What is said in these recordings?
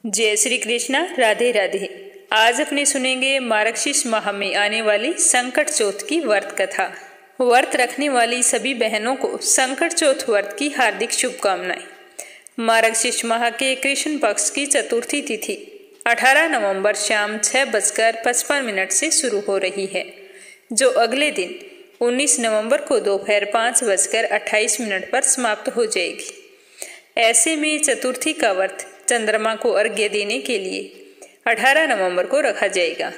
जय श्री कृष्णा, राधे राधे। आज अपने सुनेंगे मार्गशीर्ष माह में आने वाली संकट चौथ की व्रत कथा। व्रत रखने वाली सभी बहनों को संकट चौथ व्रत की हार्दिक शुभकामनाएं। मार्गशीर्ष माह के कृष्ण पक्ष की चतुर्थी तिथि 18 नवंबर शाम 6:55 से शुरू हो रही है, जो अगले दिन 19 नवंबर को दोपहर 5:28 पर समाप्त हो जाएगी। ऐसे में चतुर्थी का व्रत चंद्रमा को अर्घ्य देने के लिए 18 नवंबर को रखा जाएगा।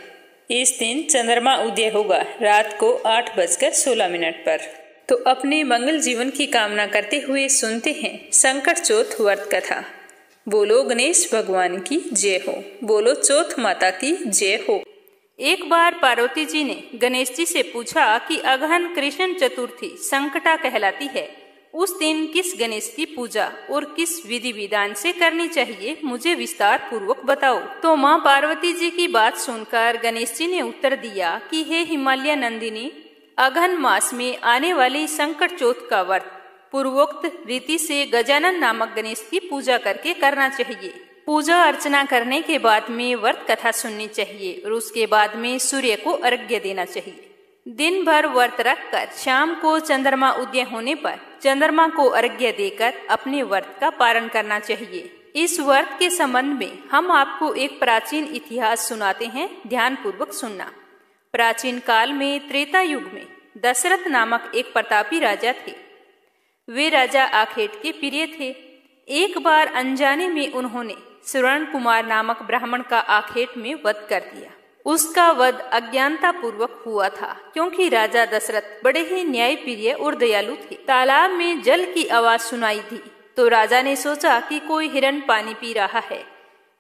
इस दिन चंद्रमा उदय होगा रात को 8:16 पर। तो अपने मंगल जीवन की कामना करते हुए सुनते हैं संकट चौथ व्रत कथा। बोलो गणेश भगवान की जय हो, बोलो चौथ माता की जय हो। एक बार पार्वती जी ने गणेश जी से पूछा कि अगहन कृष्ण चतुर्थी संकटा कहलाती है, उस दिन किस गणेश की पूजा और किस विधि विधान से करनी चाहिए, मुझे विस्तार पूर्वक बताओ। तो माँ पार्वती जी की बात सुनकर गणेश जी ने उत्तर दिया कि हे हिमालय नंदिनी, अगहन मास में आने वाली संकट चौथ का व्रत पूर्वोक्त रीति से गजानन नामक गणेश की पूजा करके करना चाहिए। पूजा अर्चना करने के बाद में व्रत कथा सुननी चाहिए और उसके बाद में सूर्य को अर्घ्य देना चाहिए। दिन भर व्रत रखकर शाम को चंद्रमा उदय होने पर चंद्रमा को अर्घ्य देकर अपने व्रत का पारण करना चाहिए। इस व्रत के संबंध में हम आपको एक प्राचीन इतिहास सुनाते हैं, ध्यान पूर्वक सुनना। प्राचीन काल में त्रेता युग में दशरथ नामक एक प्रतापी राजा थे। वे राजा आखेट के प्रिय थे। एक बार अनजाने में उन्होंने श्रवण कुमार नामक ब्राह्मण का आखेट में वध कर दिया। उसका वध अज्ञानता पूर्वक हुआ था, क्योंकि राजा दशरथ बड़े ही न्यायप्रिय और दयालु थे। तालाब में जल की आवाज सुनाई दी तो राजा ने सोचा कि कोई हिरण पानी पी रहा है।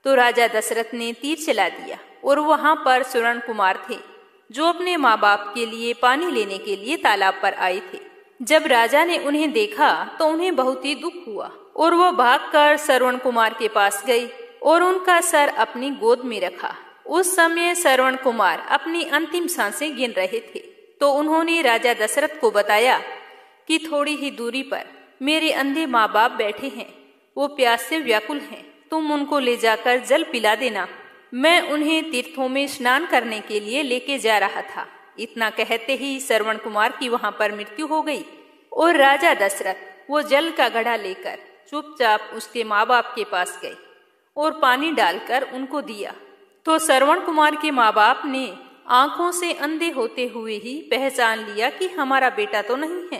तो राजा दशरथ ने तीर चला दिया और वहां पर श्रवण कुमार थे, जो अपने माँ बाप के लिए पानी लेने के लिए तालाब पर आए थे। जब राजा ने उन्हें देखा तो उन्हें बहुत ही दुख हुआ और वह भागकर श्रवण कुमार के पास गई और उनका सर अपनी गोद में रखा। उस समय श्रवण कुमार अपनी अंतिम सांसें गिन रहे थे। तो उन्होंने राजा दशरथ को बताया कि थोड़ी ही दूरी पर मेरे अंधे माँ बाप बैठे हैं, वो प्यास से व्याकुल हैं, तुम उनको ले जाकर जल पिला देना। मैं उन्हें तीर्थों में स्नान करने के लिए लेके जा रहा था। इतना कहते ही श्रवण कुमार की वहां पर मृत्यु हो गई और राजा दशरथ वो जल का घड़ा लेकर चुपचाप उसके माँ बाप के पास गए और पानी डालकर उनको दिया। तो श्रवण कुमार के माँ बाप ने आंखों से अंधे होते हुए ही पहचान लिया कि हमारा बेटा तो नहीं है,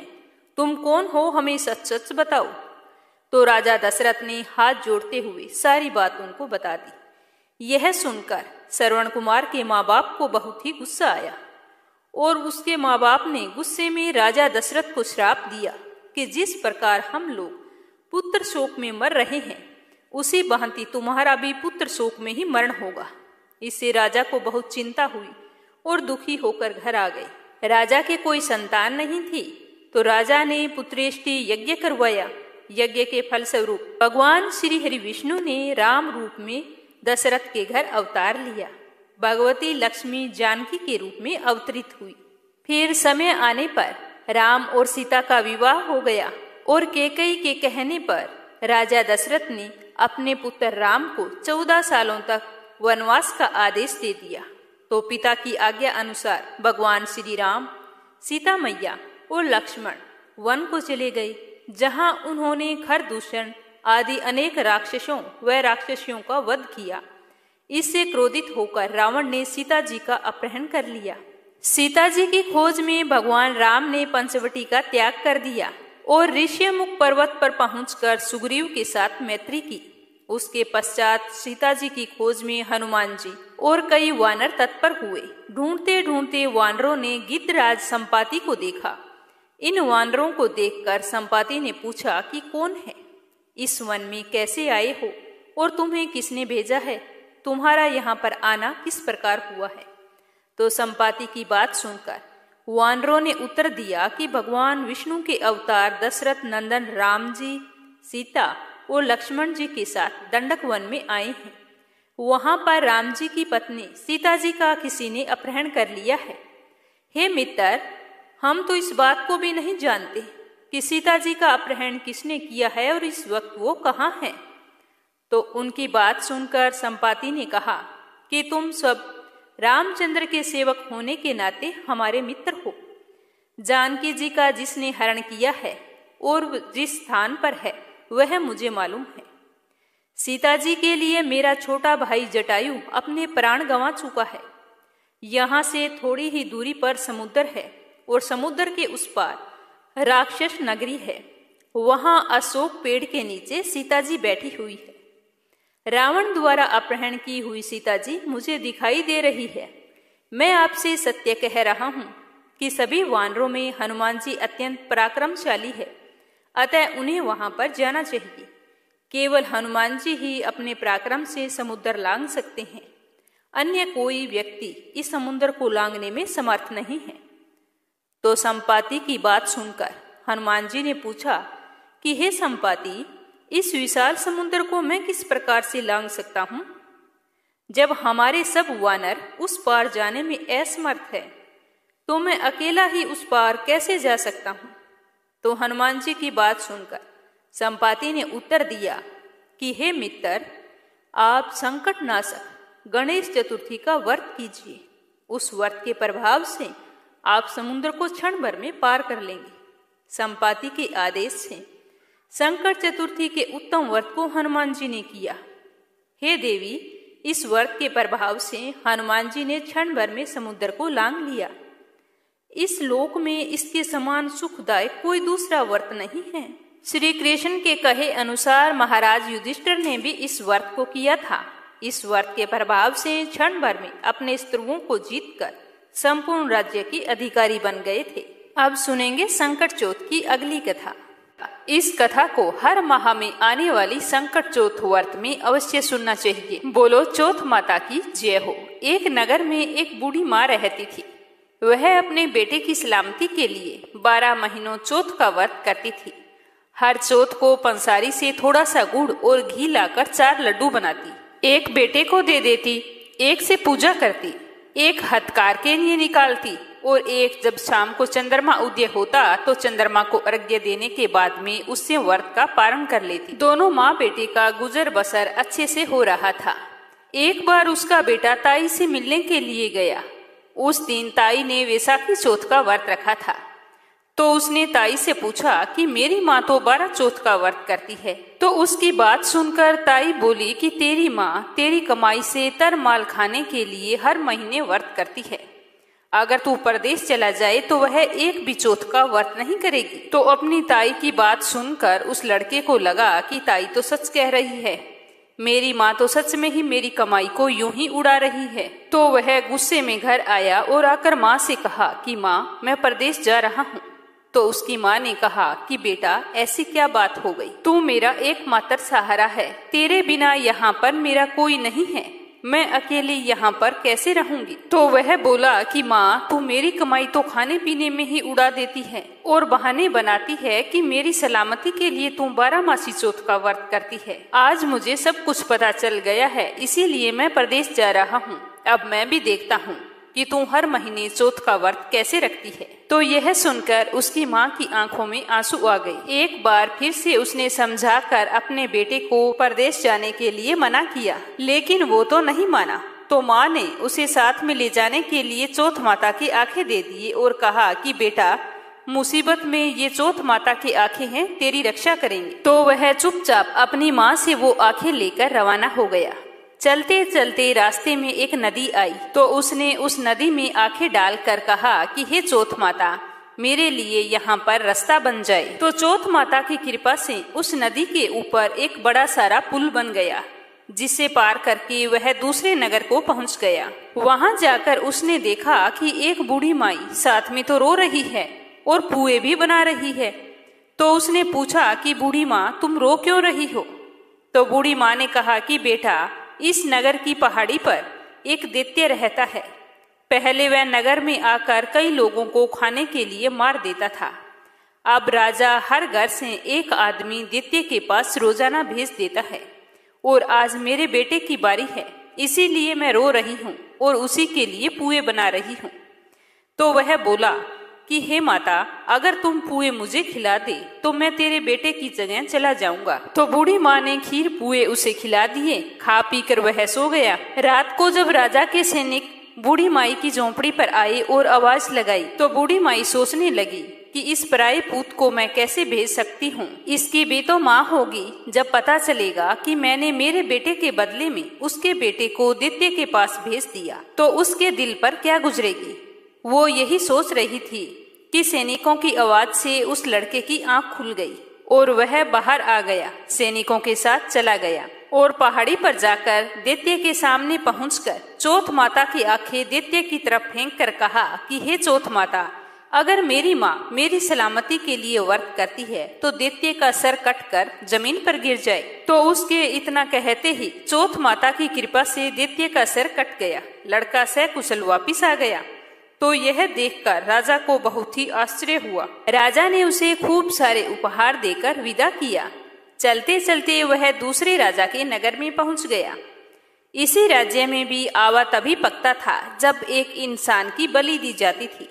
तुम कौन हो, हमें सच सच बताओ। तो राजा दशरथ ने हाथ जोड़ते हुए सारी बात उनको बता दी। यह सुनकर श्रवण कुमार के माँ बाप को बहुत ही गुस्सा आया और उसके माँ बाप ने गुस्से में राजा दशरथ को श्राप दिया कि जिस प्रकार हम लोग पुत्र शोक में मर रहे हैं, उसी भांति तुम्हारा भी पुत्र शोक में ही मरण होगा। इससे राजा को बहुत चिंता हुई और दुखी होकर घर आ गए। राजा के कोई संतान नहीं थी, तो राजा ने पुत्रेष्टि यज्ञ करवाया। यज्ञ के फलस्वरूप भगवान श्री हरि विष्णु ने राम रूप में दशरथ के घर अवतार लिया। भगवती लक्ष्मी जानकी के रूप में अवतरित हुई। फिर समय आने पर राम और सीता का विवाह हो गया और कैकेयी के कहने पर राजा दशरथ ने अपने पुत्र राम को 14 सालों तक वनवास का आदेश दे दिया। तो पिता की आज्ञा अनुसार भगवान श्री राम, सीता मैया और लक्ष्मण वन को चले गए, जहां उन्होंने खरदूषण आदि अनेक राक्षसों व राक्षसियों का वध किया। इससे क्रोधित होकर रावण ने सीता जी का अपहरण कर लिया। सीता जी की खोज में भगवान राम ने पंचवटी का त्याग कर दिया और ऋष्यमुख पर्वत पर पहुंचकर सुग्रीव के साथ मैत्री की। उसके पश्चात सीता जी की खोज में हनुमान जी और कई वानर तत्पर हुए। ढूंढते ढूंढते वानरों ने गिद्धराज संपाति को देखा। इन वानरों को देखकर संपाति ने पूछा कि कौन है, इस वन में कैसे आए हो और तुम्हें किसने भेजा है, तुम्हारा यहाँ पर आना किस प्रकार हुआ है। तो संपाति की बात सुनकर वानरों ने उत्तर दिया कि भगवान विष्णु के अवतार दशरथ नंदन राम जी, सीता और लक्ष्मण जी के साथ दंडक वन में आए हैं। वहां पर राम जी की पत्नी सीता जी का किसी ने अपहरण कर लिया है। हे मित्र, हम तो इस बात को भी नहीं जानते कि सीता जी का अपहरण किसने किया है और इस वक्त वो कहाँ है। तो उनकी बात सुनकर संपाति ने कहा कि तुम सब रामचंद्र के सेवक होने के नाते हमारे मित्र हो। जानकी जी का जिसने हरण किया है और जिस स्थान पर है वह मुझे मालूम है। सीता जी के लिए मेरा छोटा भाई जटायु अपने प्राण गंवा चुका है। यहाँ से थोड़ी ही दूरी पर समुद्र है और समुद्र के उस पार राक्षस नगरी है। वहां अशोक पेड़ के नीचे सीता जी बैठी हुई है। रावण द्वारा अपहरण की हुई सीता जी मुझे दिखाई दे रही है। मैं आपसे सत्य कह रहा हूं कि सभी वानरों में हनुमान जी अत्यंत पराक्रमशाली है, अतः उन्हें वहां पर जाना चाहिए। केवल हनुमान जी ही अपने पराक्रम से समुद्र लांघ सकते हैं। अन्य कोई व्यक्ति इस समुद्र को लांघने में समर्थ नहीं है। तो संपाति की बात सुनकर हनुमान जी ने पूछा कि हे संपाति, इस विशाल समुद्र को मैं किस प्रकार से लांघ सकता हूं? जब हमारे सब वानर उस पार जाने में असमर्थ है तो मैं अकेला ही उस पार कैसे जा सकता हूं? तो हनुमान जी की बात सुनकर संपाति ने उत्तर दिया कि हे मित्र, आप संकटनाशक गणेश चतुर्थी का व्रत कीजिए। उस व्रत के प्रभाव से आप समुद्र को क्षण भर में पार कर लेंगे। संपाति के आदेश से संकट चतुर्थी के उत्तम व्रत को हनुमान जी ने किया। हे देवी, इस व्रत के प्रभाव से हनुमान जी ने क्षण भर में समुद्र को लांघ लिया। इस लोक में इसके समान सुखदायक कोई दूसरा व्रत नहीं है। श्री कृष्ण के कहे अनुसार महाराज युधिष्ठिर ने भी इस व्रत को किया था। इस व्रत के प्रभाव से क्षण भर में अपने शत्रुओं को जीतकर संपूर्ण राज्य की अधिकारी बन गए थे। अब सुनेंगे संकट चौथ की अगली कथा। इस कथा को हर माह में आने वाली संकट चौथ व्रत में अवश्य सुनना चाहिए। बोलो चौथ माता की जय हो। एक नगर में एक बूढ़ी माँ रहती थी। वह अपने बेटे की सलामती के लिए 12 महीनों चौथ का व्रत करती थी। हर चौथ को पंसारी से थोड़ा सा गुड़ और घी लाकर 4 लड्डू बनाती, एक बेटे को दे देती, एक से पूजा करती, एक हथकार के लिए निकालती और एक जब शाम को चंद्रमा उदय होता तो चंद्रमा को अर्घ्य देने के बाद में उससे व्रत का पारण कर लेती। दोनों माँ बेटे का गुजर बसर अच्छे से हो रहा था। एक बार उसका बेटा ताई से मिलने के लिए गया। उस दिन ताई ने वैसाखी चौथ का व्रत रखा था। तो उसने ताई से पूछा कि मेरी माँ तो 12 चौथ का व्रत करती है। तो उसकी बात सुनकर ताई बोली कि तेरी माँ तेरी कमाई से तर माल खाने के लिए हर महीने व्रत करती है। अगर तू परदेश चला जाए तो वह एक भी चौथ का व्रत नहीं करेगी। तो अपनी ताई की बात सुनकर उस लड़के को लगा कि ताई तो सच कह रही है, मेरी माँ तो सच में ही मेरी कमाई को यूं ही उड़ा रही है। तो वह गुस्से में घर आया और आकर माँ से कहा कि माँ, मैं परदेश जा रहा हूँ। तो उसकी माँ ने कहा कि बेटा, ऐसी क्या बात हो गई? तू मेरा एकमात्र सहारा है। तेरे बिना यहाँ पर मेरा कोई नहीं है। मैं अकेले यहाँ पर कैसे रहूंगी? तो वह बोला कि माँ, तू मेरी कमाई तो खाने पीने में ही उड़ा देती है और बहाने बनाती है कि मेरी सलामती के लिए तू 12 मासी चौथ का व्रत करती है। आज मुझे सब कुछ पता चल गया है, इसीलिए मैं प्रदेश जा रहा हूँ। अब मैं भी देखता हूँ कि तू हर महीने चौथ का व्रत कैसे रखती है। तो यह सुनकर उसकी माँ की आंखों में आंसू आ गए। एक बार फिर से उसने समझाकर अपने बेटे को परदेश जाने के लिए मना किया, लेकिन वो तो नहीं माना। तो माँ ने उसे साथ में ले जाने के लिए चौथ माता की आंखें दे दी और कहा कि बेटा, मुसीबत में ये चौथ माता की आंखें हैं, तेरी रक्षा करेंगे। तो वह चुपचाप अपनी माँ से वो आंखें लेकर रवाना हो गया। चलते चलते रास्ते में एक नदी आई। तो उसने उस नदी में आंखें डालकर कहा कि हे चौथ माता, मेरे लिए यहाँ पर रास्ता बन जाए। तो चौथ माता की कृपा से उस नदी के ऊपर एक बड़ा सारा पुल बन गया, जिसे पार करके वह दूसरे नगर को पहुँच गया। वहाँ जाकर उसने देखा कि एक बूढ़ी माई साथ में तो रो रही है और पुए भी बना रही है। तो उसने पूछा कि बूढ़ी माँ, तुम रो क्यों रही हो? तो बूढ़ी माँ ने कहा कि बेटा, इस नगर की पहाड़ी पर एक दैत्य रहता है। पहले वह नगर में आकर कई लोगों को खाने के लिए मार देता था। अब राजा हर घर से एक आदमी दैत्य के पास रोजाना भेज देता है और आज मेरे बेटे की बारी है, इसीलिए मैं रो रही हूँ और उसी के लिए पुए बना रही हूँ। तो वह बोला कि हे माता, अगर तुम पुए मुझे खिला दे तो मैं तेरे बेटे की जगह चला जाऊंगा। तो बूढ़ी माँ ने खीर पुए उसे खिला दिए। खा पी कर वह सो गया। रात को जब राजा के सैनिक बूढ़ी माई की झोंपड़ी पर आए और आवाज लगाई तो बूढ़ी माई सोचने लगी कि इस पराये पूत को मैं कैसे भेज सकती हूँ। इसकी भी तो माँ होगी। जब पता चलेगा कि मैंने मेरे बेटे के बदले में उसके बेटे को दैत्य के पास भेज दिया तो उसके दिल पर क्या गुजरेगी। वो यही सोच रही थी कि सैनिकों की आवाज से उस लड़के की आंख खुल गई और वह बाहर आ गया। सैनिकों के साथ चला गया और पहाड़ी पर जाकर दैत्य के सामने पहुंचकर चौथ माता की आंखें दैत्य की तरफ फेंक कर कहा कि हे चौथ माता, अगर मेरी माँ मेरी सलामती के लिए व्रत करती है तो दैत्य का सर कटकर जमीन पर गिर जाए। तो उसके इतना कहते ही चौथ माता की कृपा से दैत्य का सर कट गया। लड़का सकुशल वापिस आ गया। तो यह देखकर राजा को बहुत ही आश्चर्य हुआ। राजा ने उसे खूब सारे उपहार देकर विदा किया। चलते चलते वह दूसरे राजा के नगर में पहुंच गया। इसी राज्य में भी आवा तभी पकता था जब एक इंसान की बलि दी जाती थी।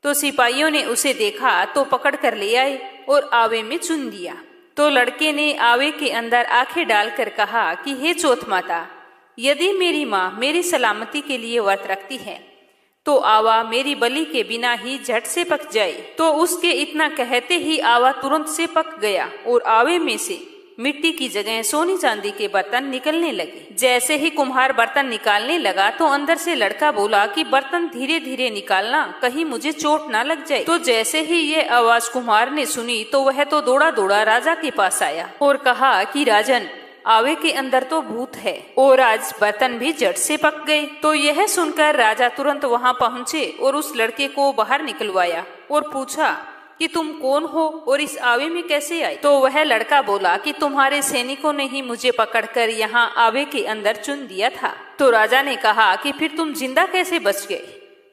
तो सिपाहियों ने उसे देखा तो पकड़ कर ले आए और आवे में चुन दिया। तो लड़के ने आवे के अंदर आंखें डालकर कहा कि हे चौथ माता, यदि मेरी माँ मेरी सलामती के लिए व्रत रखती है तो आवा मेरी बलि के बिना ही झट से पक जाए। तो उसके इतना कहते ही आवा तुरंत से पक गया और आवे में से मिट्टी की जगह सोनी चांदी के बर्तन निकलने लगे। जैसे ही कुम्हार बर्तन निकालने लगा तो अंदर से लड़का बोला कि बर्तन धीरे धीरे निकालना, कहीं मुझे चोट ना लग जाए। तो जैसे ही ये आवाज कुम्हार ने सुनी तो वह तो दौड़ा दौड़ा राजा के पास आया और कहा कि राजन, आवे के अंदर तो भूत है और आज बर्तन भी झट से पक गए। तो यह सुनकर राजा तुरंत वहां पहुंचे और उस लड़के को बाहर निकलवाया और पूछा कि तुम कौन हो और इस आवे में कैसे आए। तो वह लड़का बोला कि तुम्हारे सैनिकों ने ही मुझे पकड़कर यहाँ आवे के अंदर चुन दिया था। तो राजा ने कहा कि फिर तुम जिंदा कैसे बच गए।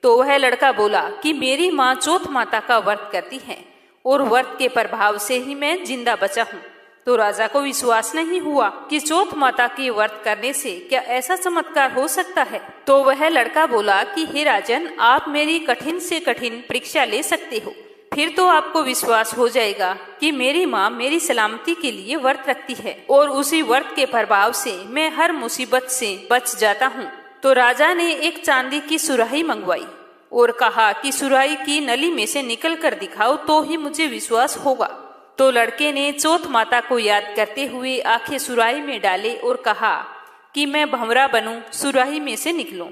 तो वह लड़का बोला कि मेरी माँ चौथ माता का व्रत करती है और व्रत के प्रभाव से ही मैं जिंदा बचा हूँ। तो राजा को विश्वास नहीं हुआ कि चौथ माता की व्रत करने से क्या ऐसा चमत्कार हो सकता है। तो वह लड़का बोला कि हे राजन, आप मेरी कठिन से कठिन परीक्षा ले सकते हो, फिर तो आपको विश्वास हो जाएगा कि मेरी माँ मेरी सलामती के लिए व्रत रखती है और उसी व्रत के प्रभाव से मैं हर मुसीबत से बच जाता हूँ। तो राजा ने एक चांदी की सुराही मंगवाई और कहा कि सुराही की नली में से निकल कर दिखाओ तो ही मुझे विश्वास होगा। तो लड़के ने चौथ माता को याद करते हुए आंखें सुराही में डाले और कहा कि मैं भंवरा बनूं, सुराही में से निकलूं।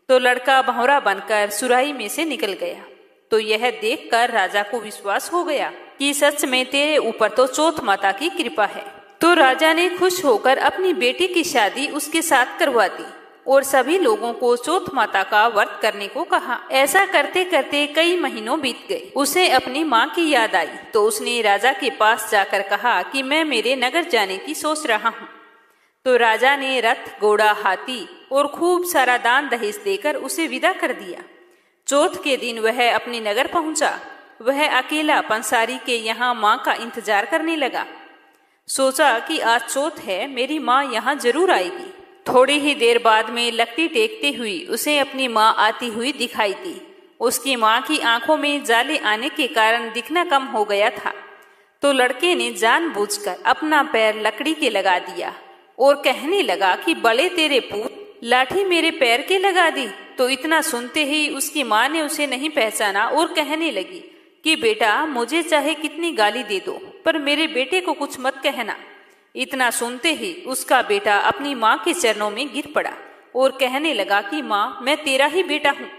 तो लड़का भंवरा बनकर सुराही में से निकल गया। तो यह देखकर राजा को विश्वास हो गया कि सच में तेरे ऊपर तो चौथ माता की कृपा है। तो राजा ने खुश होकर अपनी बेटी की शादी उसके साथ करवा दी और सभी लोगों को चौथ माता का व्रत करने को कहा। ऐसा करते करते कई महीनों बीत गए। उसे अपनी माँ की याद आई तो उसने राजा के पास जाकर कहा कि मैं मेरे नगर जाने की सोच रहा हूँ। तो राजा ने रथ, घोड़ा, हाथी और खूब सारा दान दहेज देकर उसे विदा कर दिया। चौथ के दिन वह अपने नगर पहुंचा। वह अकेला पंसारी के यहाँ माँ का इंतजार करने लगा। सोचा कि आज चौथ है, मेरी माँ यहाँ जरूर आएगी। थोड़ी ही देर बाद में लकड़ी टेकती हुई उसे अपनी माँ आती हुई दिखाई दी। उसकी माँ की आंखों में जाले आने के कारण दिखना कम हो गया था। तो लड़के ने जानबूझकर अपना पैर लकड़ी के लगा दिया और कहने लगा कि बड़े तेरे पूत, लाठी मेरे पैर के लगा दी। तो इतना सुनते ही उसकी माँ ने उसे नहीं पहचाना और कहने लगी कि बेटा, मुझे चाहे कितनी गाली दे दो पर मेरे बेटे को कुछ मत कहना। इतना सुनते ही उसका बेटा अपनी माँ के चरणों में गिर पड़ा और कहने लगा कि माँ, मैं तेरा ही बेटा हूँ,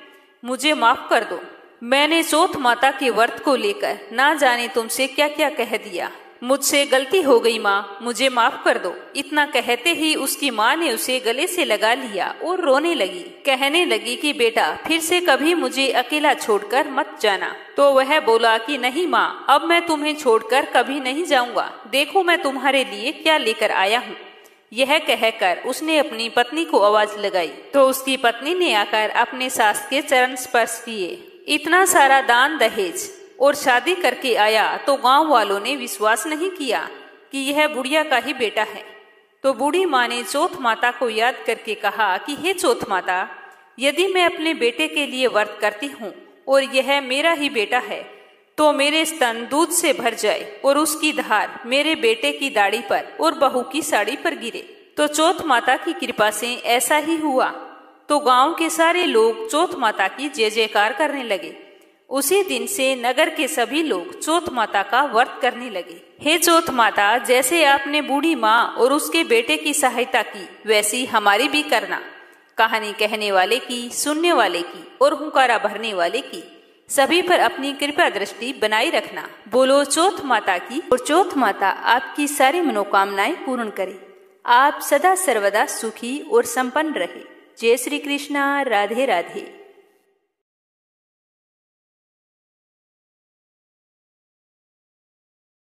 मुझे माफ कर दो। मैंने चौथ माता के व्रत को लेकर ना जाने तुमसे क्या क्या कह दिया। मुझसे गलती हो गई माँ, मुझे माफ कर दो। इतना कहते ही उसकी माँ ने उसे गले से लगा लिया और रोने लगी। कहने लगी कि बेटा, फिर से कभी मुझे अकेला छोड़कर मत जाना। तो वह बोला कि नहीं माँ, अब मैं तुम्हें छोड़कर कभी नहीं जाऊंगा। देखो मैं तुम्हारे लिए क्या लेकर आया हूँ। यह कहकर उसने अपनी पत्नी को आवाज लगाई तो उसकी पत्नी ने आकर अपने सास के चरण स्पर्श किए। इतना सारा दान दहेज और शादी करके आया तो गांव वालों ने विश्वास नहीं किया कि यह बुढ़िया का ही बेटा है। तो बूढ़ी माँ ने चौथ माता को याद करके कहा कि हे चौथ माता, यदि मैं अपने बेटे के लिए व्रत करती हूँ और यह मेरा ही बेटा है, तो मेरे स्तन दूध से भर जाए और उसकी धार मेरे बेटे की दाढ़ी पर और बहू की साड़ी पर गिरे। तो चौथ माता की कृपा से ऐसा ही हुआ। तो गांव के सारे लोग चौथ माता की जय जयकार करने लगे। उसी दिन से नगर के सभी लोग चौथ माता का व्रत करने लगे। हे चौथ माता, जैसे आपने बूढ़ी माँ और उसके बेटे की सहायता की, वैसी हमारी भी करना। कहानी कहने वाले की, सुनने वाले की और हुंकारा भरने वाले की, सभी पर अपनी कृपा दृष्टि बनाए रखना। बोलो चौथ माता की। और चौथ माता आपकी सारी मनोकामनाएं पूर्ण करे। आप सदा सर्वदा सुखी और संपन्न रहे। जय श्री कृष्णा। राधे राधे।